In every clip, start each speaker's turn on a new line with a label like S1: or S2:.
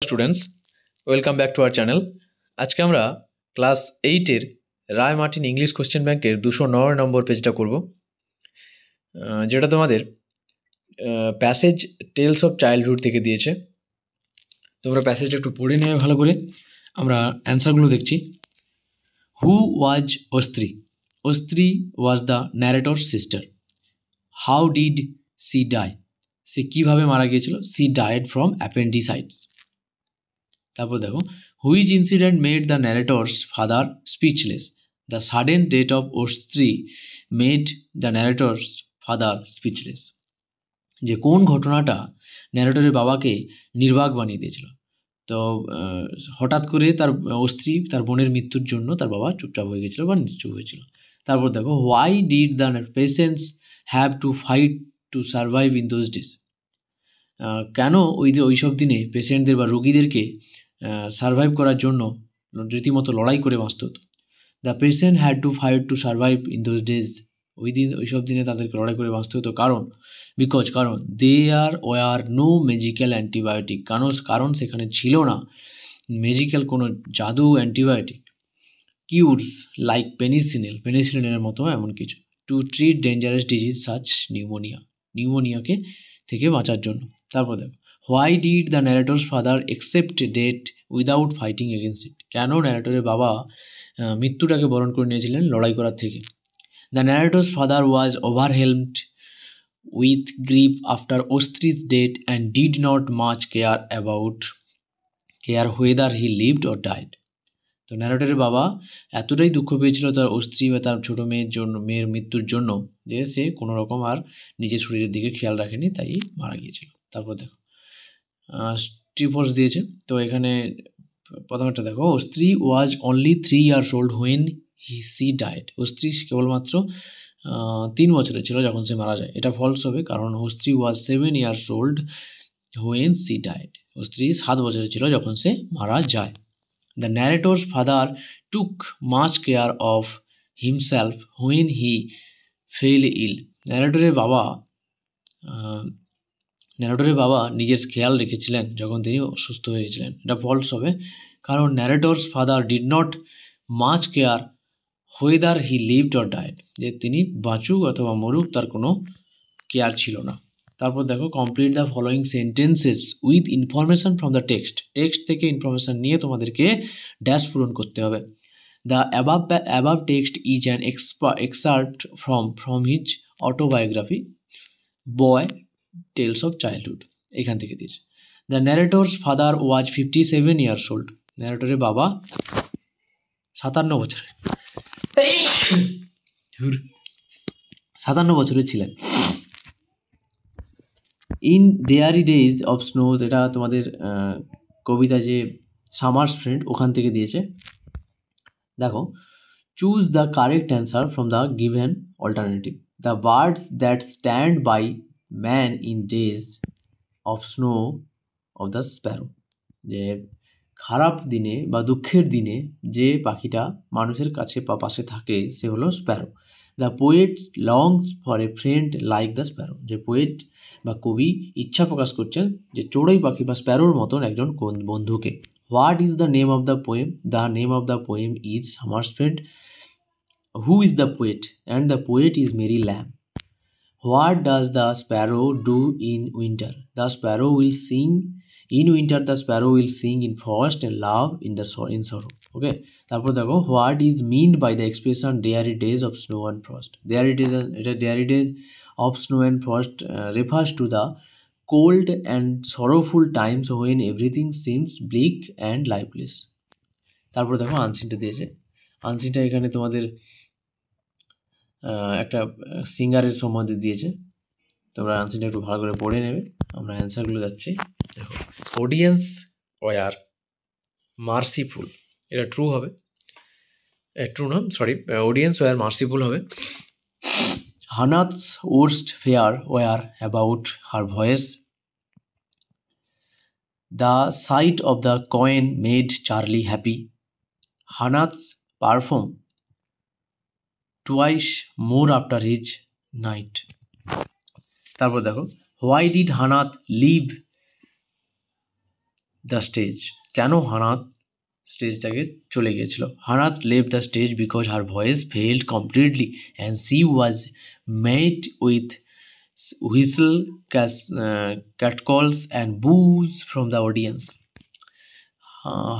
S1: Students, welcome back to our channel. আজকে আমরা class 8-এর রায় Martin English question ব্যাংকের 209 নম্বর পেজটা করব, যেটা তোমাদের প্যাসেজ টেলস অফ চাইল্ডহুড থেকে দিয়েছে। তোমরা প্যাসেজটা একটু পড়ে নেবে ভালো করে। আমরা অ্যান্সারগুলো দেখছি। Who was Astri? Astri was the narrator sister. How did she die? সে কীভাবে মারা গিয়েছিল? She died from appendicitis. তারপর দেখো, which incident made the narrator's father speechless? The sudden death of Astri made the narrator's father speechless. যে কোন ঘটনাটা ন্যারেটরের বাবাকে নির্বাক বানিয়ে দিয়েছিল? তো হঠাৎ করে তার অস্ত্রী, তার বোনের মৃত্যুর জন্য তার বাবা চুপচাপ হয়ে গেছিলো বা নিশ্চুপ হয়েছিল। তারপর দেখো, why did the patients have to fight to survive in those days? কেন ওইসব দিনে পেশেন্টদের বা রোগীদেরকে সার্ভাইভ করার জন্য রীতিমতো লড়াই করে বাঁচতে হতো? The patient had to fight to survive in those days. ওইসব দিনে তাদেরকে লড়াই করে বাঁচতে হতো কারণ there were no magical antibiotic. কারণ সেখানে ছিল না ম্যাজিক্যাল কোনো জাদু অ্যান্টিবায়োটিক। কিউরস লাইক পেনিসিলিনের মতো এমন কিছু। To treat dangerous disease such নিউমোনিয়াকে থেকে বাঁচার জন্য। তারপর দেখো, why did the narrator's father accept death without fighting against it? কেন ন্যারেটরের বাবা মৃত্যুটাকে বরণ করে নিয়েছিলেন লড়াই করার থেকে? The narrator's father was overwhelmed with grief after Astri's death and did not much care whether he lived or died. তো ন্যারেটরের বাবা এতটাই দুঃখ পেয়েছিল তার স্ত্রী বা তার ছোটো মেয়ের মৃত্যুর জন্য যে সে কোনো রকম আর নিজের শরীরের দিকে খেয়াল রাখেনি, তাই মারা গিয়েছিল। তারপর দেখো, ট্রিপোর্স দিয়েছে। তো এখানে প্রথমটা দেখো, স্ত্রী was only 3 years old when she died. স্ত্রী কেবলমাত্র 3 বছরের ছিল যখন সে মারা যায়। এটা ফলস হবে, কারণ স্ত্রী ওয়াজ 7 years old when she died. স্ত্রী 7 বছরের ছিল যখন সে মারা যায়। The narrator's father took much care of himself when he fell ill. ন্যারেটরের বাবা নিজের খেয়াল রেখেছিলেন যখন তিনি অসুস্থ হয়েছিলেন। এটা ফলস হবে, কারণ narrator's father did not much care whether he lived or died. যে তিনি বাঁচুক অথবা মরুক তার কোনো কেয়ার ছিল না। তারপর দেখো, complete the following sentences with information from the text থেকে ইনফরমেশান নিয়ে তোমাদেরকে ড্যাশ পূরণ করতে হবে। The above text is an excerpt from his autobiography boy tales of childhood. এখান থেকে দিয়েছে। The narrator's father was 57 years old. ন্যারেটরের বাবা 57 বছরের ছিলেন। In dreary days of snow, এটা তোমাদের কবিতা যে সামার্স ফ্রেন্ড ওখান থেকে দিয়েছে। দেখো, choose the correct answer from the given alternative. The birds that stand by man in days of snow of the sparrow. যে খারাপ দিনে বা দুঃখের দিনে যে পাখিটা মানুষের কাছে বা পাশে থাকে সে হলো Sparrow. The poet longs for a friend like the sparrow. যে পোয়েট বা কবি ইচ্ছা প্রকাশ করছেন যে চড়ুই পাখি বা স্প্যারোর মতন একজন বন্ধুকে। What is the name of the poem? The name of the poem is summer's friend. Who is the poet? And the poet is Mary Lamb. What does the sparrow do in winter? The sparrow will sing in winter. The sparrow will sing in frost and love in sorrow. Okay, তারপর দেখো, what is meant by the expression dreary days of snow and frost? Dreary days of snow and frost refers to the cold and sorrowful times when everything seems bleak and lifeless. তারপর দেখো, আনসিনটা দিয়েছে। আনসিনটা এখানে তোমাদের একটা সিঙ্গারের সম্বন্ধে দিয়েছে। তোমরা আনসিনটা একটু ভালো করে পড়ে নেবে। আমরা অ্যান্সারগুলো যাচ্ছি। দেখো, অডিয়েন্স ওয়ার মার্সিফুল, এটা ট্রু হবে। অডিয়েন্স ওয়ার মার্সিফুল হবে। Hanath's worst fear were about her voice. The sight of the coin made Charlie happy. Hanath's performed twice more after his night. তারপর দেখো, why did Hanath leave the stage, কেন হানাত স্টেজটাকে চলে গিয়েছিল? হানাত left the stage because her voice failed completely and she was met with whistle, catcalls and boos from the audience.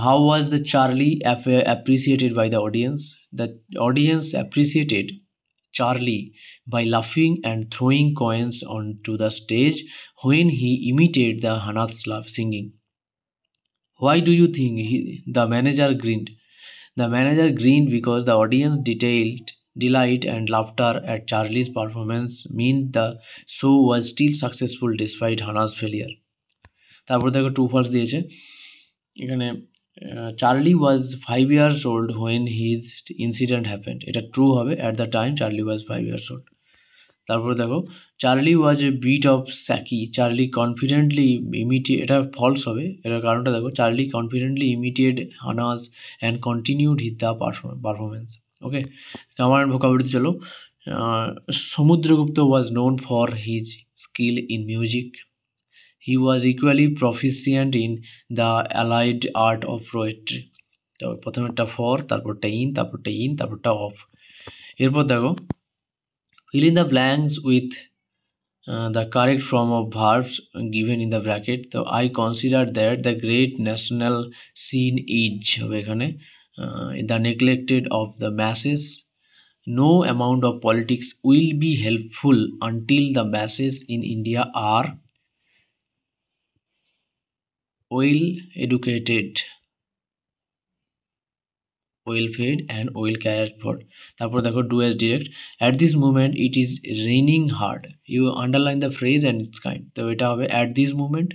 S1: How was the Charlie appreciated by the audience? The audience appreciated Charlie by laughing and throwing coins onto the stage when he imitated the Hanath's singing. Why do you think the manager grinned? The manager grinned because the audience delight and laughter at Charlie's performance meant the show was still successful despite Hannah's failure. তারপর দেখো two false দিয়েছে এখানে, Charlie was 5 years old when his incident happened. এটা true হবে, at the time Charlie was 5 years old. তারপরে দেখো Charlie was a bit of shaky, Charlie confidently এটা false হবে, এটার কারণটা দেখো, Charlie confidently imitated Hannah's and continued hit the performance. Okay, grammar and ভোকাবুলারিতে চলো। Samudragupta was known for his skill in music. He was equally proficient in the allied art of poetry. তো প্রথমেরটা for, তারপরটা in, তারপরটা of. এরপর দেখো fill in the blanks with the correct form of verbs given in the bracket. So I consider that the great national scene is the neglected of the masses. No amount of politics will be helpful until the masses in India are well educated, well fed and well cared for. তারপর দেখো do as direct. At this moment it is raining hard. You underline the phrase and its kind. তো এটা হবে at this moment,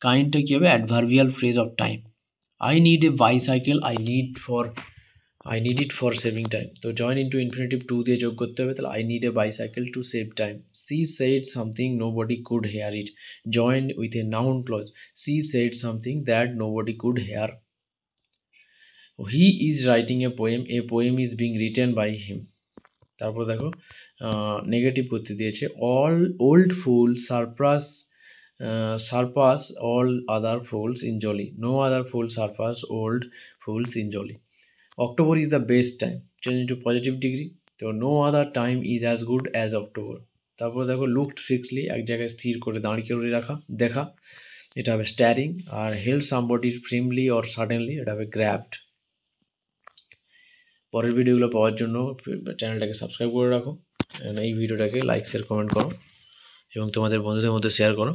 S1: kindটা কি হবে adverbial phrase of time. I need a bicycle, I need it for saving time. তো join into infinitive to দিয়ে যোগ করতে হবে, তাহলে I need a bicycle to save time. She said something nobody could hear it. Join with a noun clause. She said something that nobody could hear. He is writing a poem is being written by him. তারপর দেখো negative করতে দিয়েছে, all old fools surpass all other fools in jolly. No other fool surpass old fools in jolly. October is the best time. Change into positive degree. তো no other time is as good as October. তারপর দেখো looked fixedly, এক জায়গায় স্থির করে দাঁড়িয়ে করে দেখা, এটা হবে staring। R held somebody firmly or suddenly, এটা হবে grabbed। পরের ভিডিওগুলো পাওয়ার জন্য চ্যানেলটাকে সাবস্ক্রাইব করে রাখো, এই ভিডিওটাকে লাইক শেয়ার কমেন্ট করো এবং তোমাদের বন্ধুদের মধ্যে শেয়ার করো।